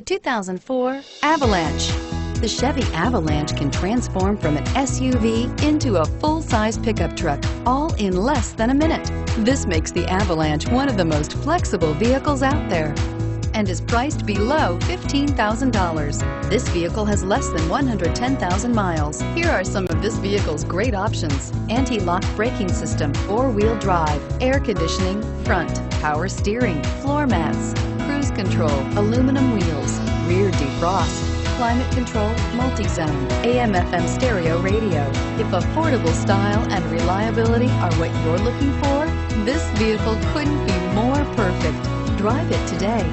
2004 Avalanche. The Chevy Avalanche can transform from an SUV into a full-size pickup truck, all in less than a minute. This makes the Avalanche one of the most flexible vehicles out there and is priced below $15,000. This vehicle has less than 110,000 miles. Here are some of this vehicle's great options: anti-lock braking system, four-wheel drive, air conditioning, front, power steering, floor mats, cruise control, aluminum wheels, rear defrost, climate control, multi-zone, AM/FM stereo radio. If affordable style and reliability are what you're looking for, this vehicle couldn't be more perfect. Drive it today.